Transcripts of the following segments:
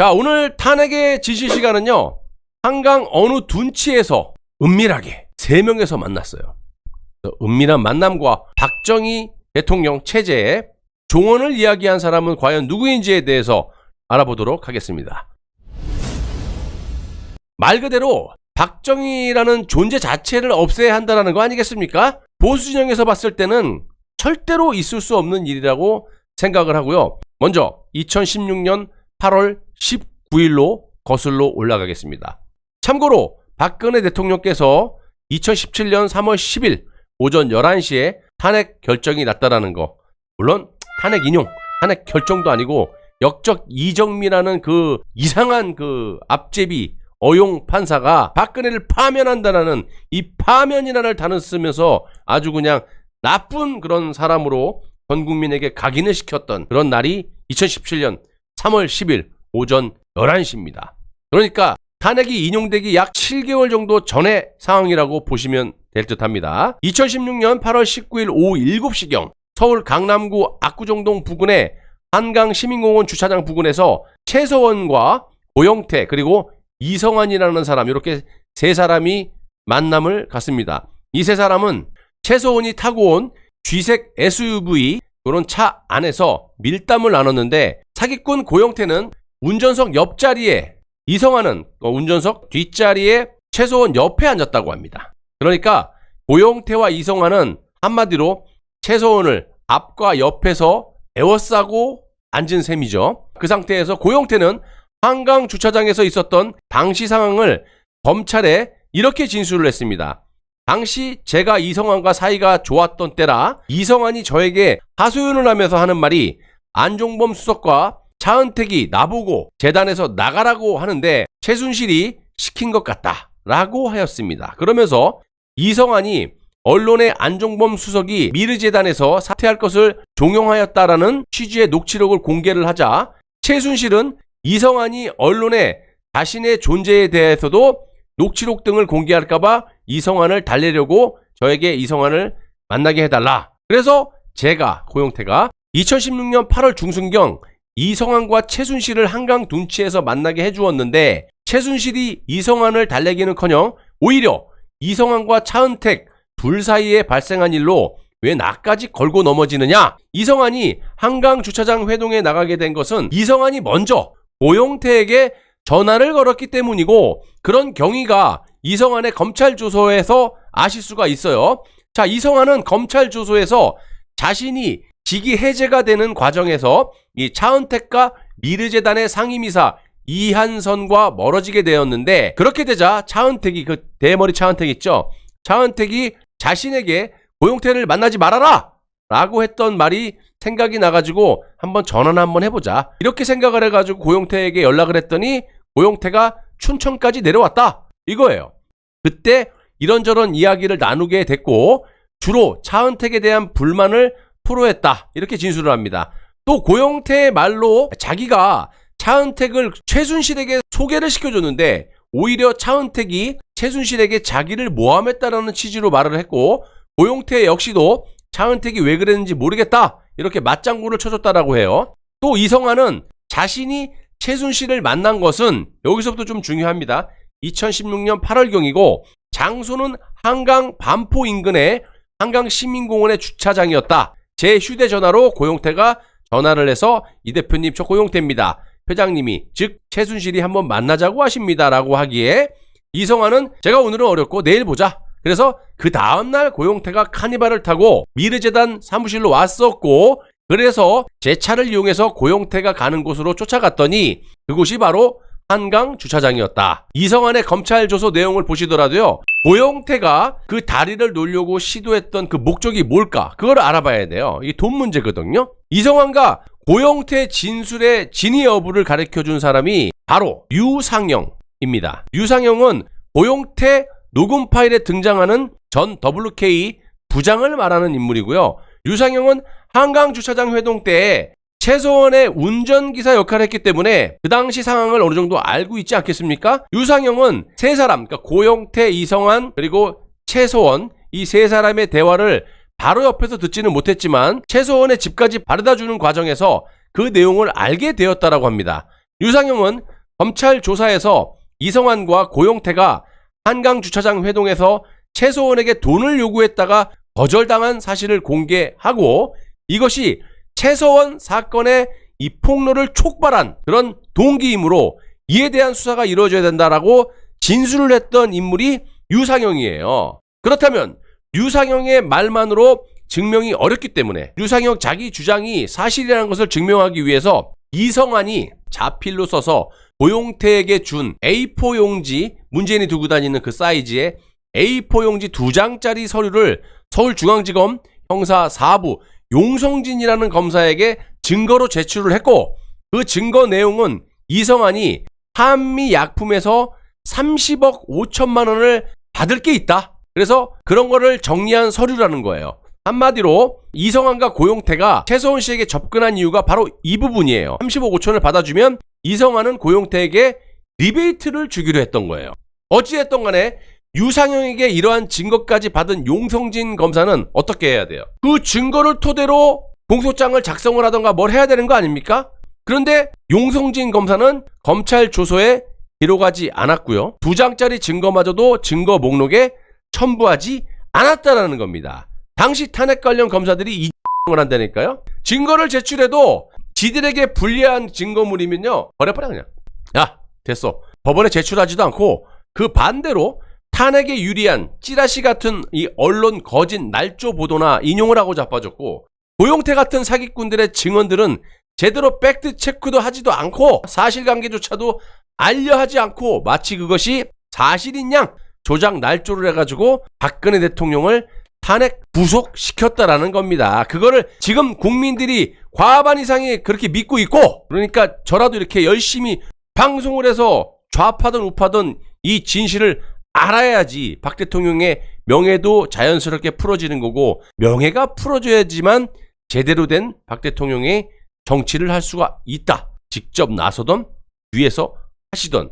자, 오늘 탄핵의 지시 시간은요, 한강 어느 둔치에서 은밀하게 3명에서 만났어요. 은밀한 만남과 박정희 대통령 체제의 종언을 이야기한 사람은 과연 누구인지에 대해서 알아보도록 하겠습니다. 말 그대로 박정희라는 존재 자체를 없애야 한다는 거 아니겠습니까? 보수 진영에서 봤을 때는 절대로 있을 수 없는 일이라고 생각을 하고요. 먼저 2016년 8월 19일로 거슬러 올라가겠습니다. 참고로 박근혜 대통령께서 2017년 3월 10일 오전 11시에 탄핵 결정이 났다라는 거, 물론 탄핵 인용, 탄핵 결정도 아니고 역적 이정미라는 그 이상한 그 앞제비 어용 판사가 박근혜를 파면한다라는 이 파면이라는 단어 쓰면서 아주 그냥 나쁜 그런 사람으로 전 국민에게 각인을 시켰던 그런 날이 2017년 3월 10일 오전 11시입니다. 그러니까 탄핵이 인용되기 약 7개월 정도 전의 상황이라고 보시면 될 듯합니다. 2016년 8월 19일 오후 7시경 서울 강남구 압구정동 부근의 한강시민공원 주차장 부근에서 최서원과 고영태 그리고 이성환이라는 사람, 이렇게 3사람이 만남을 갖습니다. 이 3사람은 최서원이 타고 온 쥐색 SUV 이런 차 안에서 밀담을 나눴는데, 사기꾼 고영태는 운전석 옆자리에, 이성환은 운전석 뒷자리에 최서원 옆에 앉았다고 합니다. 그러니까 고영태와 이성환은 한마디로 최서원을 앞과 옆에서 에워싸고 앉은 셈이죠. 그 상태에서 고영태는 한강 주차장에서 있었던 당시 상황을 검찰에 이렇게 진술을 했습니다. 당시 제가 이성환과 사이가 좋았던 때라 이성환이 저에게 하소연을 하면서 하는 말이 안종범 수석과 차은택이 나보고 재단에서 나가라고 하는데 최순실이 시킨 것 같다 라고 하였습니다. 그러면서 이성환이 언론에 안종범 수석이 미르재단에서 사퇴할 것을 종용하였다라는 취지의 녹취록을 공개를 하자, 최순실은 이성환이 언론에 자신의 존재에 대해서도 녹취록 등을 공개할까봐 이성환을 달래려고 저에게 이성환을 만나게 해달라. 그래서 제가, 고영태가 2016년 8월 중순경 이성환과 최순실을 한강 둔치에서 만나게 해주었는데, 최순실이 이성환을 달래기는커녕 오히려 이성환과 차은택 둘 사이에 발생한 일로 왜 나까지 걸고 넘어지느냐? 이성환이 한강 주차장 회동에 나가게 된 것은 이성환이 먼저 고영태에게 전화를 걸었기 때문이고, 그런 경위가 이성환의 검찰 조서에서 아실 수가 있어요. 자, 이성환은 검찰 조서에서 자신이 직위 해제가 되는 과정에서 이 차은택과 미르재단의 상임이사 이한선과 멀어지게 되었는데, 그렇게 되자 차은택이, 그 대머리 차은택 있죠? 차은택이 자신에게 고영태를 만나지 말아라! 라고 했던 말이 생각이 나가지고 한번 전화나 한번 해보자, 이렇게 생각을 해가지고 고영태에게 연락을 했더니 고영태가 춘천까지 내려왔다 이거예요. 그때 이런저런 이야기를 나누게 됐고 주로 차은택에 대한 불만을 토로했다, 이렇게 진술을 합니다. 또 고영태의 말로 자기가 차은택을 최순실에게 소개를 시켜줬는데 오히려 차은택이 최순실에게 자기를 모함했다라는 취지로 말을 했고, 고영태 역시도 차은택이 왜 그랬는지 모르겠다 이렇게 맞장구를 쳐줬다라고 해요. 또 이성환은 자신이 최순실을 만난 것은 여기서부터 좀 중요합니다. 2016년 8월경이고 장소는 한강 반포 인근의 한강시민공원의 주차장이었다. 제 휴대전화로 고영태가 전화를 해서 이 대표님 저 고영태입니다, 회장님이 즉 최순실이 한번 만나자고 하십니다 라고 하기에 이성환은 제가 오늘은 어렵고 내일 보자. 그래서 그 다음날 고영태가 카니발을 타고 미르재단 사무실로 왔었고, 그래서 제 차를 이용해서 고영태가 가는 곳으로 쫓아갔더니 그곳이 바로 한강 주차장이었다. 이성환의 검찰 조서 내용을 보시더라도요, 고영태가 그 다리를 놓으려고 시도했던 그 목적이 뭘까, 그걸 알아봐야 돼요. 이게 돈 문제거든요. 이성환과 고영태 진술의 진위 여부를 가르쳐준 사람이 바로 유상영입니다. 유상영은 고영태 녹음 파일에 등장하는 전 WK 부장을 말하는 인물이고요. 유상영은 한강 주차장 회동 때에 최서원의 운전기사 역할을 했기 때문에 그 당시 상황을 어느 정도 알고 있지 않겠습니까? 유상영은 3사람, 그러니까 고영태, 이성환 그리고 최서원, 이 3사람의 대화를 바로 옆에서 듣지는 못했지만 최서원의 집까지 바래다 주는 과정에서 그 내용을 알게 되었다라고 합니다. 유상영은 검찰 조사에서 이성환과 고용태가 한강주차장 회동에서 최소원에게 돈을 요구했다가 거절당한 사실을 공개하고 이것이 최소원 사건의 이 폭로를 촉발한 그런 동기이므로 이에 대한 수사가 이루어져야 된다라고 진술을 했던 인물이 유상영이에요. 그렇다면 유상영의 말만으로 증명이 어렵기 때문에 유상영 자기 주장이 사실이라는 것을 증명하기 위해서 이성환이 자필로 써서 고용태에게 준 A4 용지, 문재인이 두고 다니는 그 사이즈의 A4 용지 2장짜리 서류를 서울중앙지검 형사 4부 용성진이라는 검사에게 증거로 제출을 했고 그 증거 내용은 이성환이 한미약품에서 30억 5천만 원을 받을 게 있다. 그래서 그런 거를 정리한 서류라는 거예요. 한마디로 이성환과 고용태가 최소원 씨에게 접근한 이유가 바로 이 부분이에요. 30억 5천을 받아주면 이성환은 고용태에게 리베이트를 주기로 했던 거예요. 어찌됐든 간에 유상영에게 이러한 증거까지 받은 용성진 검사는 어떻게 해야 돼요? 그 증거를 토대로 공소장을 작성을 하던가 뭘 해야 되는 거 아닙니까? 그런데 용성진 검사는 검찰 조서에 기록하지 않았고요. 2장짜리 증거마저도 증거 목록에 첨부하지 않았다라는 겁니다. 당시 탄핵 관련 검사들이 이 을 한다니까요. 증거를 제출해도 지들에게 불리한 증거물이면요 버려버려 그냥. 야 됐어. 법원에 제출하지도 않고 그 반대로 탄핵에 유리한 찌라시 같은 이 언론 거짓 날조 보도나 인용을 하고 자빠졌고 고용태 같은 사기꾼들의 증언들은 제대로 팩트 체크도 하지도 않고 사실관계조차도 알려하지 않고 마치 그것이 사실인 양 조작 날조를 해가지고 박근혜 대통령을 탄핵 구속시켰다라는 겁니다. 그거를 지금 국민들이 과반 이상이 그렇게 믿고 있고 그러니까 저라도 이렇게 열심히 방송을 해서 좌파든 우파든 이 진실을 알아야지 박 대통령의 명예도 자연스럽게 풀어지는 거고 명예가 풀어져야지만 제대로 된 박 대통령의 정치를 할 수가 있다. 직접 나서던 뒤에서 하시던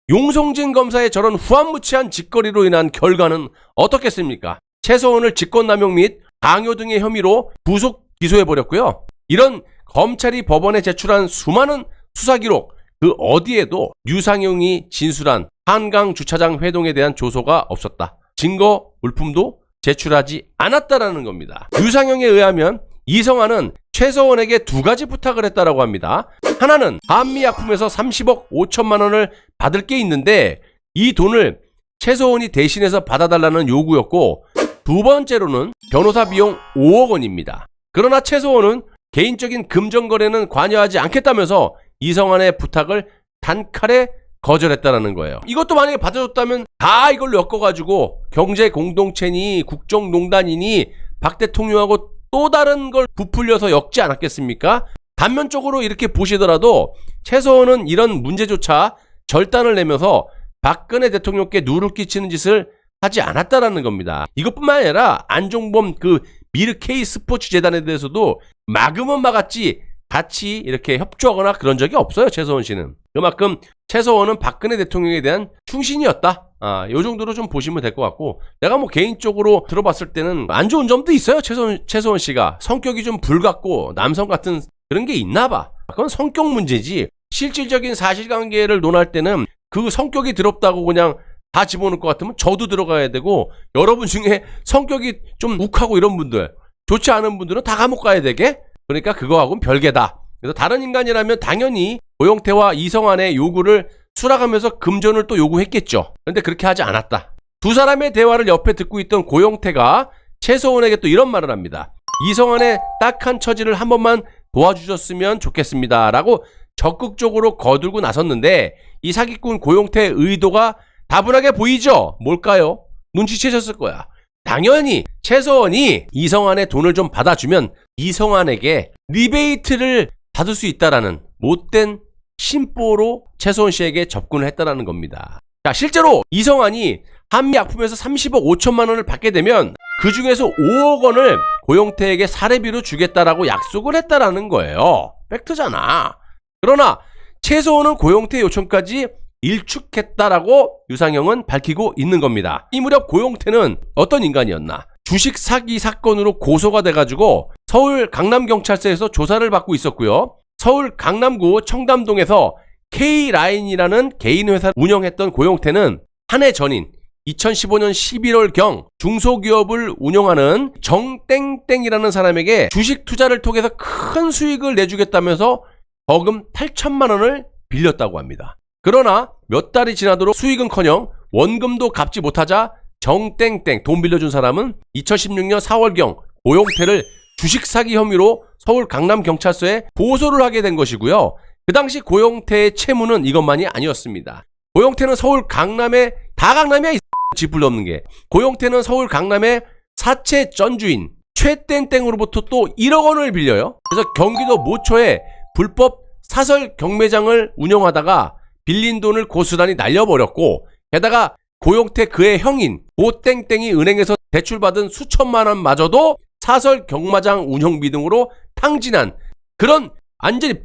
용성진 검사의 저런 후한무치한 짓거리로 인한 결과는 어떻겠습니까? 최소원을 직권남용 및 강요 등의 혐의로 구속 기소해버렸고요. 이런 검찰이 법원에 제출한 수많은 수사기록 그 어디에도 유상영이 진술한 한강주차장 회동에 대한 조서가 없었다. 증거 물품도 제출하지 않았다라는 겁니다. 유상영에 의하면 이성환은 최소원에게 2가지 부탁을 했다라고 합니다. 하나는 한미약품에서 30억 5천만 원을 받을 게 있는데 이 돈을 최소원이 대신해서 받아달라는 요구였고 두 번째로는 변호사 비용 5억 원입니다. 그러나 최소원은 개인적인 금전거래는 관여하지 않겠다면서 이성환의 부탁을 단칼에 거절했다라는 거예요. 이것도 만약에 받아줬다면 다 이걸로 엮어가지고 경제공동체니 국정농단이니 박 대통령하고 또 다른 걸 부풀려서 엮지 않았겠습니까? 단면적으로 이렇게 보시더라도 최소원은 이런 문제조차 절단을 내면서 박근혜 대통령께 누를 끼치는 짓을 하지 않았다라는 겁니다. 이것뿐만 아니라 안종범 그 미르 K 스포츠 재단에 대해서도 막으면 막았지 같이 이렇게 협조하거나 그런 적이 없어요. 최소원 씨는. 그만큼 최소원은 박근혜 대통령에 대한 충신이었다. 요 정도로 좀 보시면 될 것 같고 내가 뭐 개인적으로 들어봤을 때는 안 좋은 점도 있어요. 최소원 씨가 성격이 좀 불같고 남성 같은 그런 게 있나 봐. 그건 성격 문제지 실질적인 사실관계를 논할 때는 그 성격이 더럽다고 그냥 다 집어넣을 것 같으면 저도 들어가야 되고 여러분 중에 성격이 좀 욱하고 이런 분들 좋지 않은 분들은 다 감옥 가야 되게? 그러니까 그거하고는 별개다. 그래서 다른 인간이라면 당연히 고용태와 이성환의 요구를 수락하면서 금전을 또 요구했겠죠. 그런데 그렇게 하지 않았다. 두 사람의 대화를 옆에 듣고 있던 고용태가 최소원에게 또 이런 말을 합니다. 이성환의 딱한 처지를 한 번만 도와주셨으면 좋겠습니다. 라고 적극적으로 거들고 나섰는데 이 사기꾼 고용태의 의도가 다분하게 보이죠? 뭘까요? 눈치채셨을 거야. 당연히 최소원이 이성환의 돈을 좀 받아주면 이성환에게 리베이트를 받을 수 있다라는 못된 심보로 최소원 씨에게 접근을 했다라는 겁니다. 자, 실제로 이성환이 한미약품에서 30억 5천만 원을 받게 되면 그 중에서 5억 원을 고용태에게 사례비로 주겠다라고 약속을 했다라는 거예요. 팩트잖아. 그러나 최소원은 고용태 요청까지 일축했다라고 유상영은 밝히고 있는 겁니다. 이 무렵 고용태는 어떤 인간이었나? 주식 사기 사건으로 고소가 돼가지고 서울 강남경찰서에서 조사를 받고 있었고요. 서울 강남구 청담동에서 K라인이라는 개인 회사를 운영했던 고용태는 한 해 전인 2015년 11월경 중소기업을 운영하는 정땡땡이라는 사람에게 주식 투자를 통해서 큰 수익을 내주겠다면서 거금 8천만 원을 빌렸다고 합니다. 그러나 몇 달이 지나도록 수익은커녕 원금도 갚지 못하자 정땡땡 돈 빌려준 사람은 2016년 4월경 고용태를 주식 사기 혐의로 서울 강남경찰서에 고소를 하게 된 것이고요. 그 당시 고용태의 채무는 이것만이 아니었습니다. 고용태는 서울 강남에 다 강남이야 집 불러없는 게. 고용태는 서울 강남의 사채 전주인 최땡땡으로부터 또 1억 원을 빌려요. 그래서 경기도 모초에 불법 사설 경매장을 운영하다가 빌린 돈을 고스란히 날려버렸고, 게다가 고용태 그의 형인 고땡땡이 은행에서 대출받은 수천만 원마저도 사설 경마장 운영비 등으로 탕진한 그런 완전히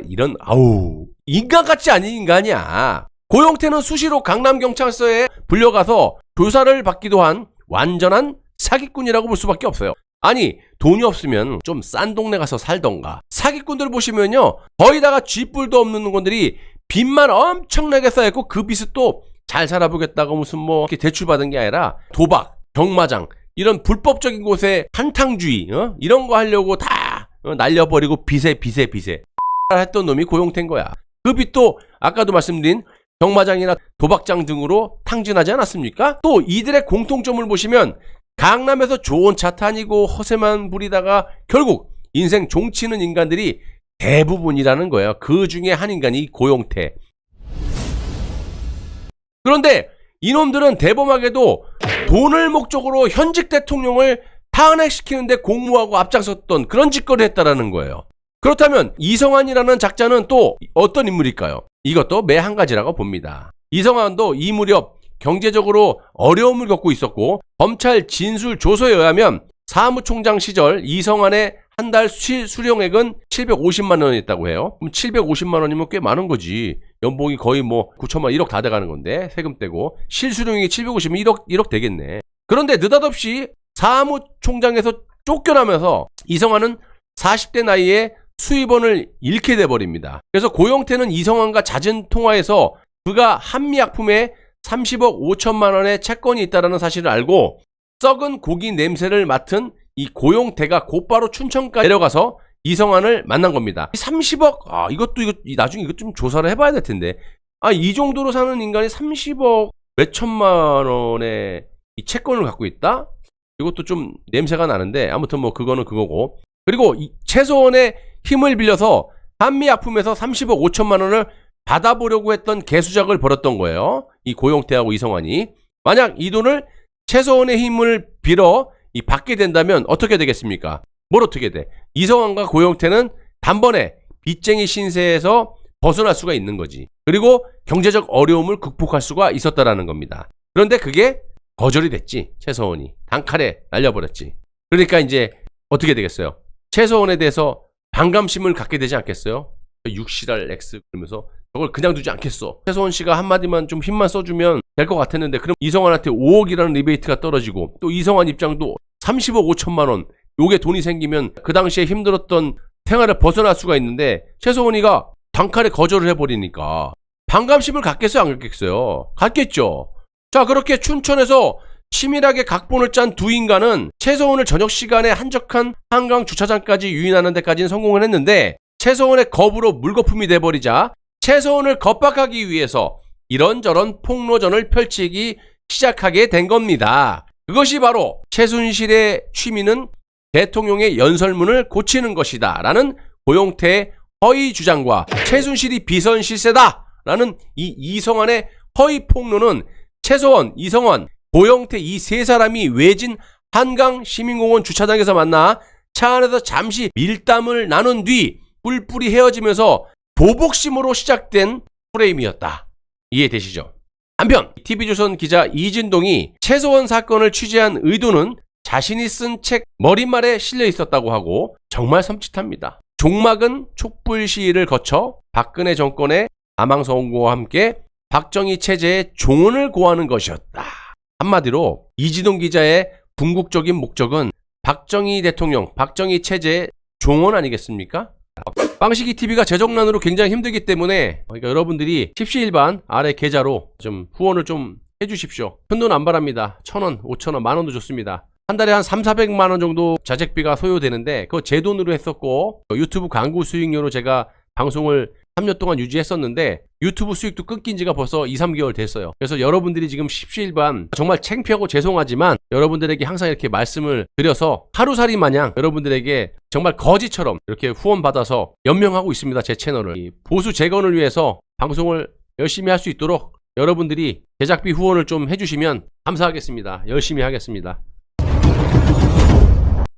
이런 인간같지 않은 인간이야. 고용태는 수시로 강남경찰서에 불려가서 조사를 받기도 한 완전한 사기꾼이라고 볼 수밖에 없어요. 아니, 돈이 없으면 좀 싼 동네 가서 살던가. 사기꾼들 보시면요, 거의다가 쥐뿔도 없는 분들이 빚만 엄청나게 쌓였고 그 빚을 또 잘 살아보겠다고 무슨 이렇게 대출받은 게 아니라 도박, 경마장 이런 불법적인 곳에 한탕주의 이런 거 하려고 다 날려버리고 빚에 했던 놈이 고용태인 거야. 그 빚도 아까도 말씀드린 경마장이나 도박장 등으로 탕진하지 않았습니까? 또 이들의 공통점을 보시면 강남에서 좋은 차 타니고 허세만 부리다가 결국 인생 종치는 인간들이 대부분이라는 거예요. 그 중에 한 인간이 고용태. 그런데 이놈들은 대범하게도 돈을 목적으로 현직 대통령을 탄핵시키는데 공모하고 앞장섰던 그런 짓거리를 했다라는 거예요. 그렇다면 이성환이라는 작자는 또 어떤 인물일까요? 이것도 매 한 가지라고 봅니다. 이성환도 이 무렵 경제적으로 어려움을 겪고 있었고, 검찰 진술 조서에 의하면 사무총장 시절 이성환의 한 달 수령액은 750만 원이었다고 해요. 그럼 750만 원이면 꽤 많은 거지. 연봉이 거의 9천만 1억 다 돼가는 건데 세금 떼고 실수령액이 750이면 1억 되겠네. 그런데 느닷없이 사무총장에서 쫓겨나면서 이성환은 40대 나이에 수입원을 잃게 돼버립니다. 그래서 고용태는 이성환과 잦은 통화에서 그가 한미약품에 30억 5천만 원의 채권이 있다는 사실을 알고 썩은 고기 냄새를 맡은 이 고용태가 곧바로 춘천까지 내려가서 이성환을 만난 겁니다. 30억? 이것도 나중에 이것 좀 조사를 해봐야 될 텐데. 이 정도로 사는 인간이 30억 몇 천만 원의 이 채권을 갖고 있다? 이것도 좀 냄새가 나는데, 아무튼 그거는 그거고. 그리고 이 최소원의 힘을 빌려서 한미약품에서 30억 5천만 원을 받아보려고 했던 개수작을 벌였던 거예요. 이 고용태하고 이성환이. 만약 이 돈을 최소원의 힘을 빌어 받게 된다면 어떻게 되겠습니까? 뭘 어떻게 돼? 이성환과 고용태는 단번에 빚쟁이 신세에서 벗어날 수가 있는 거지. 그리고 경제적 어려움을 극복할 수가 있었다라는 겁니다. 그런데 그게 거절이 됐지. 최소원이 단칼에 날려버렸지. 그러니까 이제 어떻게 되겠어요? 최소원에 대해서 반감심을 갖게 되지 않겠어요? 6시랄 X 그러면서 저걸 그냥 두지 않겠어. 최소원 씨가 한마디만 좀 힘만 써주면 될 것 같았는데, 그럼 이성환한테 5억이라는 리베이트가 떨어지고, 또 이성환 입장도 30억 5천만 원 요게 돈이 생기면 그 당시에 힘들었던 생활을 벗어날 수가 있는데, 최소원이가 단칼에 거절을 해버리니까 반감심을 갖겠어요, 안 갖겠어요? 갖겠죠. 자, 그렇게 춘천에서 치밀하게 각본을 짠 두 인간은 최소원을 저녁 시간에 한적한 한강 주차장까지 유인하는 데까지는 성공을 했는데, 최소원의 겁으로 물거품이 돼버리자 최소원을 겁박하기 위해서 이런저런 폭로전을 펼치기 시작하게 된 겁니다. 그것이 바로 최순실의 취미는 대통령의 연설문을 고치는 것이다 라는 고용태의 허위 주장과 최순실이 비선 실세다 라는 이 이성환의 허위 폭로는 최소원, 이성환, 고용태 이 세 사람이 외진 한강 시민공원 주차장에서 만나 차 안에서 잠시 밀담을 나눈 뒤 뿔뿔이 헤어지면서 보복심으로 시작된 프레임이었다. 이해되시죠? 한편 TV조선 기자 이진동이 최소원 사건을 취재한 의도는 자신이 쓴 책 머릿말에 실려 있었다고 하고 정말 섬찟합니다. 종막은 촛불 시위를 거쳐 박근혜 정권의 사망 선고와 함께 박정희 체제의 종언을 고하는 것이었다. 한마디로 이진동 기자의 궁극적인 목적은 박정희 대통령, 박정희 체제의 종언 아니겠습니까? 빵식이 TV가 재정난으로 굉장히 힘들기 때문에 그러니까 여러분들이 십시일반 아래 계좌로 좀 후원을 좀 해주십시오. 큰돈 안 바랍니다. 1,000원, 5,000원, 만원도 좋습니다. 한 달에 한 3,400만원 정도 자재비가 소요되는데 그거 제 돈으로 했었고 유튜브 광고 수익료로 제가 방송을 3년 동안 유지했었는데 유튜브 수익도 끊긴 지가 벌써 2, 3개월 됐어요. 그래서 여러분들이 지금 십시일반 정말 창피하고 죄송하지만 여러분들에게 항상 이렇게 말씀을 드려서 하루살이 마냥 여러분들에게 정말 거지처럼 이렇게 후원받아서 연명하고 있습니다. 제 채널을. 이 보수 재건을 위해서 방송을 열심히 할 수 있도록 여러분들이 제작비 후원을 좀 해주시면 감사하겠습니다. 열심히 하겠습니다.